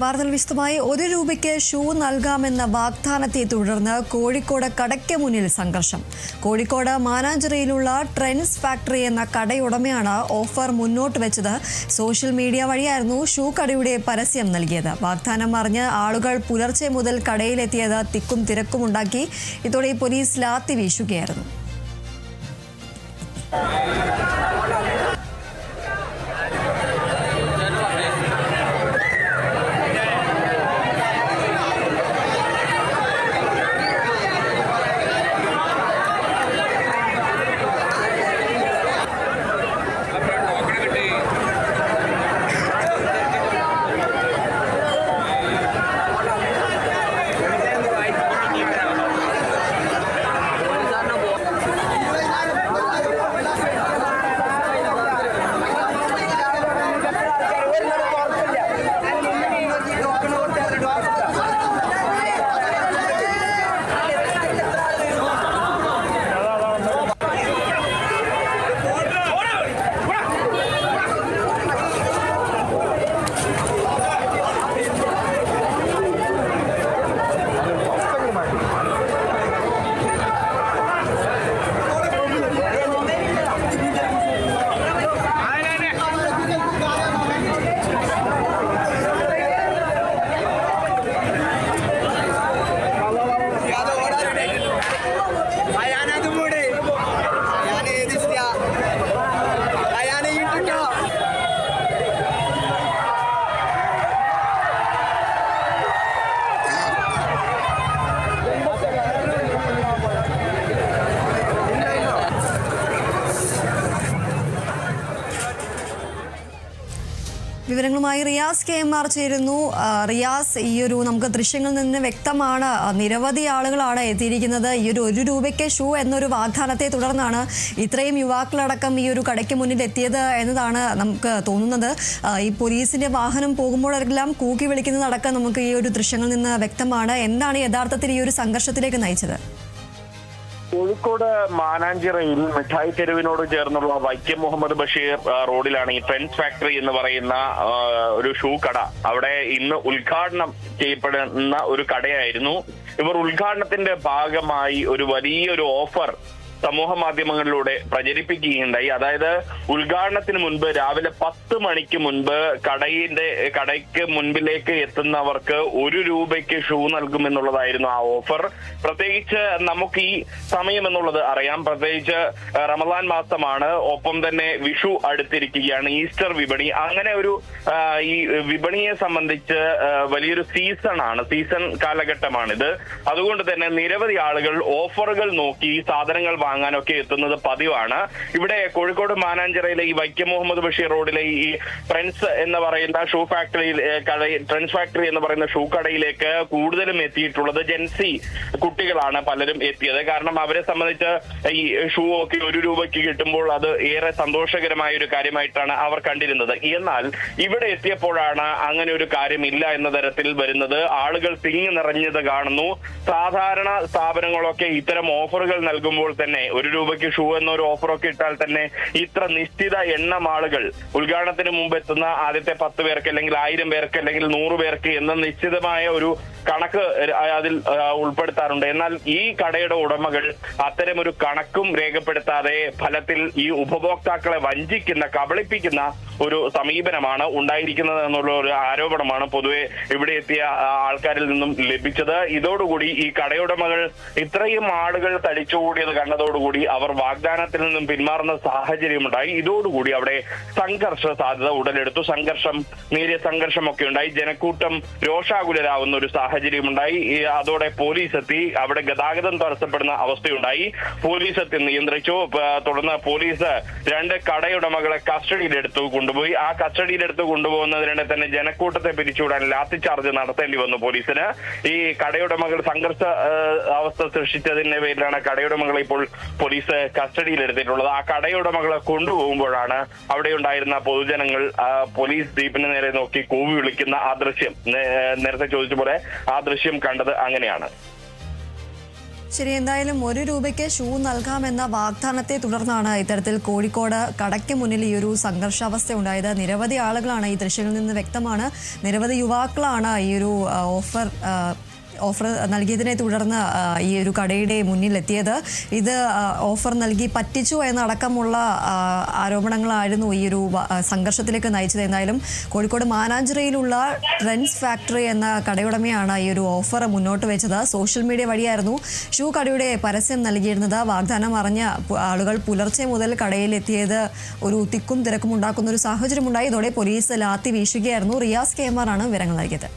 വാർത്തകൾ വിശദമായി. 1 രൂപയ്ക്ക് ഷൂ നൽകാമെന്ന വാഗ്ദാനത്തെ തുടർന്ന് കോഴിക്കോട് കടയ്ക്ക് മുന്നിൽ സംഘർഷം. കോഴിക്കോട് മാനാഞ്ചിറയിലുള്ള ട്രെൻഡ്സ് ഫാക്ടറി എന്ന കടയുടമയാണ് ഓഫർ മുന്നോട്ട് വെച്ചത്. സോഷ്യൽ മീഡിയ വഴിയായിരുന്നു ഷൂ കടയുടെ പരസ്യം നൽകിയത്. വാഗ്ദാനം അറിഞ്ഞ് ആളുകൾ പുലർച്ചെ മുതൽ കടയിലെത്തിയത് തിക്കും തിരക്കുമുണ്ടാക്കി. ഇതോടെ പോലീസ് ലാത്തി വീശുകയായിരുന്നു. വിവരങ്ങളുമായി റിയാസ് KMR ചേരുന്നു. റിയാസ്, നമുക്ക് ദൃശ്യങ്ങളിൽ നിന്ന് വ്യക്തമാണ് നിരവധി ആളുകളാണ് എത്തിയിരിക്കുന്നത്. ഈ 1 രൂപയ്ക്ക് ഷൂ എന്നൊരു വാഗ്ദാനത്തെ തുടർന്നാണ് ഇത്രയും യുവാക്കളടക്കം ഈ ഒരു കടയ്ക്ക് മുന്നിൽ എത്തിയത് എന്നതാണ് നമുക്ക് തോന്നുന്നത്. ഈ പോലീസിന്റെ വാഹനം പോകുമ്പോഴെല്ലാം കൂക്കി വിളിക്കുന്നതടക്കം നമുക്ക് ഈ ഒരു ദൃശ്യങ്ങളിൽ നിന്ന് വ്യക്തമാണ്. എന്താണ് യഥാർത്ഥത്തിൽ ഈ ഒരു സംഘർഷത്തിലേക്ക് നയിച്ചത്? കോഴിക്കോട് മാനാഞ്ചിറയിൽ മിഠായി തെരുവിനോട് ചേർന്നുള്ള വൈക്കം മുഹമ്മദ് ബഷീർ റോഡിലാണ് ഈ ട്രെൻഡ്സ് ഫാക്ടറി എന്ന് പറയുന്ന ഒരു ഷൂ കട. അവിടെ ഇന്ന് ഉദ്ഘാടനം ചെയ്യപ്പെടുന്ന ഒരു കടയായിരുന്നു. ഇവർ ഉദ്ഘാടനത്തിന്റെ ഭാഗമായി ഒരു വലിയൊരു ഓഫർ സമൂഹ മാധ്യമങ്ങളിലൂടെ പ്രചരിപ്പിക്കുകയുണ്ടായി. അതായത് ഉദ്ഘാടനത്തിന് മുൻപ് രാവിലെ 10 മണിക്ക് മുൻപ് കടയ്ക്ക് മുൻപിലേക്ക് എത്തുന്നവർക്ക് 1 രൂപയ്ക്ക് ഷൂ നൽകുമെന്നുള്ളതായിരുന്നു ആ ഓഫർ. പ്രത്യേകിച്ച് നമുക്ക് ഈ സമയം എന്നുള്ളത് അറിയാം. പ്രത്യേകിച്ച് റമദാൻ മാസമാണ്, ഒപ്പം തന്നെ വിഷു അടുത്തിരിക്കുകയാണ്, ഈസ്റ്റർ വിപണി. അങ്ങനെ ഒരു ഈ വിപണിയെ സംബന്ധിച്ച് വലിയൊരു സീസൺ കാലഘട്ടമാണിത്. അതുകൊണ്ട് തന്നെ നിരവധി ആളുകൾ ഓഫറുകൾ നോക്കി സാധനങ്ങൾ വാങ്ങാനൊക്കെ എത്തുന്നത് പതിവാണ്. ഇവിടെ കോഴിക്കോട് മാനാഞ്ചിറയിലെ ഈ വൈക്കം മുഹമ്മദ് ബഷീർ റോഡിലെ ഈ ട്രെൻഡ്സ് എന്ന് പറയുന്ന ട്രെൻഡ്സ് ഫാക്ടറി എന്ന് പറയുന്ന ഷൂ കടയിലേക്ക് കൂടുതലും എത്തിയിട്ടുള്ളത് ജെൻസി കുട്ടികളാണ്. പലരും എത്തിയത് കാരണം അവരെ സംബന്ധിച്ച് ഈ ഷൂ ഒക്കെ 1 രൂപയ്ക്ക് കിട്ടുമ്പോൾ അത് ഏറെ സന്തോഷകരമായ ഒരു കാര്യമായിട്ടാണ് അവർ കണ്ടിരുന്നത്. എന്നാൽ ഇവിടെ എത്തിയപ്പോഴാണ് അങ്ങനെ ഒരു കാര്യമില്ല എന്ന തരത്തിൽ വരുന്നത്. ആളുകൾ തിങ്ങി നിറഞ്ഞത് കാണുന്നു. സാധാരണ സ്ഥാപനങ്ങളൊക്കെ ഇത്തരം ഓഫറുകൾ നൽകുമ്പോൾ തന്നെ 1 രൂപയ്ക്ക് ഷൂ എന്നൊരു ഓഫറൊക്കെ ഇട്ടാൽ തന്നെ ഇത്ര നിശ്ചിത എണ്ണം ആളുകൾ ഉദ്ഘാടനത്തിന് മുമ്പ് എത്തുന്ന ആദ്യത്തെ 10 പേർക്ക് അല്ലെങ്കിൽ 1000 പേർക്ക് അല്ലെങ്കിൽ 100 പേർക്ക് എന്ന നിശ്ചിതമായ ഒരു കണക്ക് അതിൽ ഉൾപ്പെടുത്താറുണ്ട്. എന്നാൽ ഈ കടയുടെ ഉടമകൾ അത്തരം ഒരു കണക്കും രേഖപ്പെടുത്താതെ ഫലത്തിൽ ഈ ഉപഭോക്താക്കളെ വഞ്ചിക്കുന്ന, കബളിപ്പിക്കുന്ന ഒരു സമീപനമാണ് ഉണ്ടായിരിക്കുന്നത് എന്നുള്ള ഒരു ആരോപണമാണ് പൊതുവെ ഇവിടെ എത്തിയ ആൾക്കാരിൽ നിന്നും ലഭിച്ചത്. ഇതോടുകൂടി ഈ കടയുടമകൾ ഇത്രയും ആളുകൾ തടിച്ചുകൂടിയത് കണ്ടതോടുകൂടി അവർ വാഗ്ദാനത്തിൽ നിന്നും പിന്മാറുന്ന സാഹചര്യമുണ്ടായി. ഇതോടുകൂടി അവിടെ സംഘർഷ സാധ്യത ഉടലെടുത്തു. നേരിയ സംഘർഷമൊക്കെ ഉണ്ടായി. ജനക്കൂട്ടം രോഷാകുലരാവുന്ന ഒരു സാഹചര്യമുണ്ടായി. അതോടെ പോലീസ് എത്തി. അവിടെ ഗതാഗതം തടസ്സപ്പെടുന്ന അവസ്ഥയുണ്ടായി. പോലീസ് എത്തി നിയന്ത്രിച്ചു. തുടർന്ന് പോലീസ് 2 കടയുടമകളെ കസ്റ്റഡിയിലെടുത്തു കൊണ്ടുപോയി. ആ കസ്റ്റഡിയിലെടുത്ത് കൊണ്ടുപോകുന്നതിനിടെ തന്നെ ജനക്കൂട്ടത്തെ പിരിച്ചുവിടാൻ ലാത്തി ചാർജ് നടത്തേണ്ടി വന്നു പോലീസിന്. ഈ കടയുടമകൾ സംഘർഷ അവസ്ഥ സൃഷ്ടിച്ചതിന്റെ പേരിലാണ് കടയുടമകളെ ഇപ്പോൾ പോലീസ് കസ്റ്റഡിയിലെടുത്തിട്ടുള്ളത്. ആ കടയുടമകളെ കൊണ്ടുപോകുമ്പോഴാണ് അവിടെ ഉണ്ടായിരുന്ന പൊതുജനങ്ങൾ പോലീസ് ജീപ്പിന് നേരെ നോക്കി കൂവി വിളിക്കുന്ന ആ ദൃശ്യം, നേരത്തെ ചോദിച്ച പോലെ ആ ദൃശ്യം കണ്ടത് അങ്ങനെയാണ്. ശരി, എന്തായാലും 1 രൂപയ്ക്ക് ഷൂ നൽകാമെന്ന വാഗ്ദാനത്തെ തുടർന്നാണ് ഇത്തരത്തിൽ കോഴിക്കോട് കടയ്ക്ക് മുന്നിൽ ഈ ഒരു സംഘർഷാവസ്ഥ ഉണ്ടായത്. നിരവധി ആളുകളാണ്, ഈ ദൃശ്യങ്ങളിൽ നിന്ന് വ്യക്തമാണ്, നിരവധി യുവാക്കളാണ് ഈ ഒരു ഓഫർ നൽകിയതിനെ തുടർന്ന് ഈ ഒരു കടയുടെ മുന്നിലെത്തിയത്. ഇത് ഓഫർ നൽകി പറ്റിച്ചു എന്നടക്കമുള്ള ആരോപണങ്ങളായിരുന്നു ഈ ഒരു സംഘർഷത്തിലേക്ക് നയിച്ചത്. എന്തായാലും കോഴിക്കോട് മാനാഞ്ചിറയിലുള്ള ട്രെൻഡ്സ് ഫാക്ടറി എന്ന കടയുടമയാണ് ഈ ഒരു ഓഫർ മുന്നോട്ട് വെച്ചത്. സോഷ്യൽ മീഡിയ വഴിയായിരുന്നു ഷൂ കടയുടെ പരസ്യം നൽകിയിരുന്നത്. വാഗ്ദാനം അറിഞ്ഞ ആളുകൾ പുലർച്ചെ മുതൽ കടയിലെത്തിയത് ഒരു തിക്കും തിരക്കും ഉണ്ടാക്കുന്ന ഒരു സാഹചര്യമുണ്ടായി. ഇതോടെ പോലീസ് ലാത്തി വീശുകയായിരുന്നു. റിയാസ് KMR ആണ് വിവരങ്ങൾ നൽകിയത്.